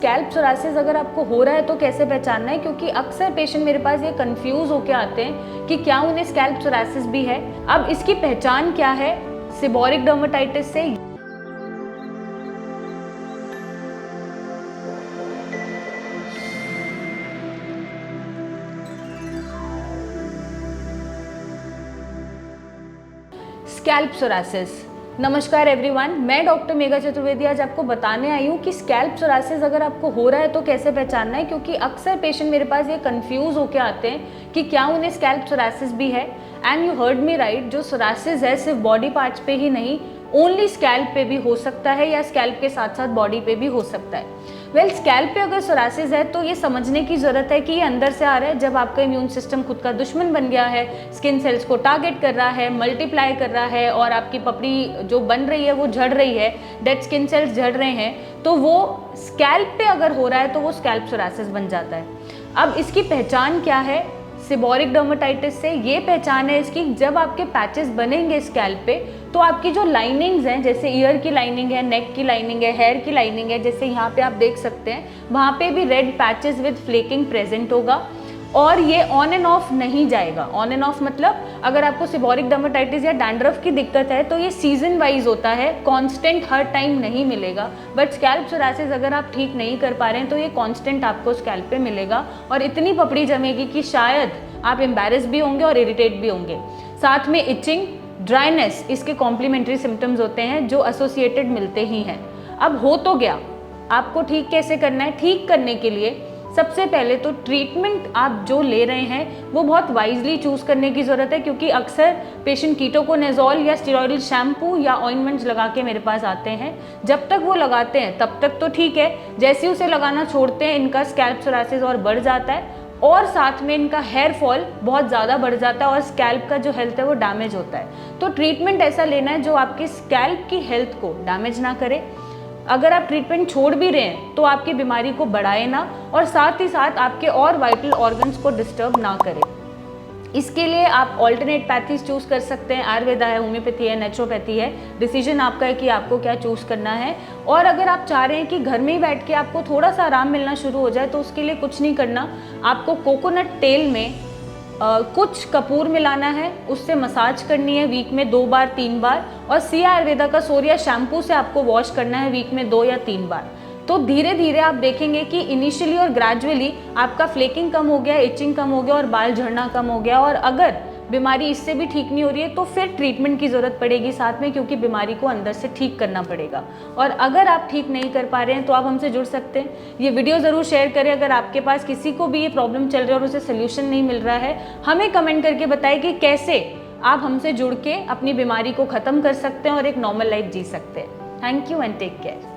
Scalp psoriasis अगर आपको हो रहा है तो कैसे पहचानना है, क्योंकि अक्सर पेशेंट मेरे पास ये कंफ्यूज होकर आते हैं कि क्या उन्हें स्कैल्प सोरासिस भी है। अब इसकी पहचान क्या है सेबोरिक डर्मेटाइटिस से। Scalp psoriasis. नमस्कार एवरीवन, मैं डॉक्टर मेघा चतुर्वेदी आज आपको बताने आई हूँ कि स्कैल्प सोरासिस अगर आपको हो रहा है तो कैसे पहचानना है, क्योंकि अक्सर पेशेंट मेरे पास ये कंफ्यूज होकर आते हैं कि क्या उन्हें स्कैल्प सोरासिस भी है। And you heard me right, जो सोरासिस है सिर्फ बॉडी पार्ट्स पे ही नहीं, ओनली स्कैल्प पे भी हो सकता है या स्कैल्प के साथ साथ बॉडी पे भी हो सकता है। वेल, स्कैल्प पे अगर सोरासिस है तो ये समझने की ज़रूरत है कि ये अंदर से आ रहा है, जब आपका इम्यून सिस्टम खुद का दुश्मन बन गया है, स्किन सेल्स को टारगेट कर रहा है, मल्टीप्लाई कर रहा है और आपकी पपड़ी जो बन रही है वो झड़ रही है, डेड स्किन सेल्स झड़ रहे हैं, तो वो स्कैल्प पे अगर हो रहा है तो वो स्कैल्प सोरासिस बन जाता है। अब इसकी पहचान क्या है सेबोरिक डर्मेटाइटिस से? ये पहचान है इसकी, जब आपके पैचेस बनेंगे स्कैल्प पे तो आपकी जो लाइनिंग्स हैं, जैसे ईयर की लाइनिंग है, नेक की लाइनिंग है, हेयर की लाइनिंग है, जैसे यहाँ पे आप देख सकते हैं, वहाँ पे भी red patches with flaking present होगा और ये ऑन एंड ऑफ नहीं जाएगा। ऑन एंड ऑफ मतलब अगर आपको सेबोरिक डर्मेटाइटिस या डैंड्रफ की दिक्कत है तो ये सीजन वाइज होता है, कांस्टेंट हर टाइम नहीं मिलेगा। बट स्कैल्प सोरासिस अगर आप ठीक नहीं कर पा रहे हैं तो ये कांस्टेंट आपको स्कैल्प पे मिलेगा और इतनी पपड़ी जमेगी कि शायद आप एम्बैरेस भी होंगे और इरिटेट भी होंगे। साथ में इचिंग, ड्राइनेस इसके कॉम्प्लीमेंट्री सिम्टम्स होते हैं जो एसोसिएटेड मिलते ही हैं। अब हो तो गया, आपको ठीक कैसे करना है? ठीक करने के लिए सबसे पहले तो ट्रीटमेंट आप जो ले रहे हैं वो बहुत वाइजली चूज़ करने की ज़रूरत है, क्योंकि अक्सर पेशेंट कीटोकोनाजोल या स्टेरॉइडल शैम्पू या ऑइंटमेंट्स लगा के मेरे पास आते हैं। जब तक वो लगाते हैं तब तक तो ठीक है, जैसे ही उसे लगाना छोड़ते हैं इनका स्कैल्प सोरासिस और बढ़ जाता है और साथ में इनका हेयर फॉल बहुत ज़्यादा बढ़ जाता है और स्कैल्प का जो हेल्थ है वो डैमेज होता है। तो ट्रीटमेंट ऐसा लेना है जो आपके स्कैल्प की हेल्थ को डैमेज ना करे। अगर आप ट्रीटमेंट छोड़ भी रहे हैं तो आपकी बीमारी को बढ़ाए ना और साथ ही साथ आपके और वाइटल ऑर्गन्स को डिस्टर्ब ना करे। इसके लिए आप ऑल्टरनेट पैथीज चूज़ कर सकते हैं, आयुर्वेदा है, होम्योपैथी है, नेचुरोपैथी है। डिसीजन आपका है कि आपको क्या चूज़ करना है। और अगर आप चाह रहे हैं कि घर में ही बैठ के आपको थोड़ा सा आराम मिलना शुरू हो जाए तो उसके लिए कुछ नहीं करना, आपको कोकोनट तेल में कुछ कपूर मिलाना है, उससे मसाज करनी है वीक में 2 बार 3 बार और सिया आयुर्वेदा का सोरिया शैम्पू से आपको वॉश करना है वीक में 2 या 3 बार। तो धीरे धीरे आप देखेंगे कि इनिशियली और ग्रेजुअली आपका फ्लेकिंग कम हो गया, इचिंग कम हो गया और बाल झड़ना कम हो गया। और अगर बीमारी इससे भी ठीक नहीं हो रही है तो फिर ट्रीटमेंट की ज़रूरत पड़ेगी साथ में, क्योंकि बीमारी को अंदर से ठीक करना पड़ेगा। और अगर आप ठीक नहीं कर पा रहे हैं तो आप हमसे जुड़ सकते हैं। ये वीडियो ज़रूर शेयर करें अगर आपके पास किसी को भी ये प्रॉब्लम चल रही है और उसे सोल्यूशन नहीं मिल रहा है। हमें कमेंट करके बताएं कि कैसे आप हमसे जुड़ के अपनी बीमारी को ख़त्म कर सकते हैं और एक नॉर्मल लाइफ जी सकते हैं। Thank you and take care.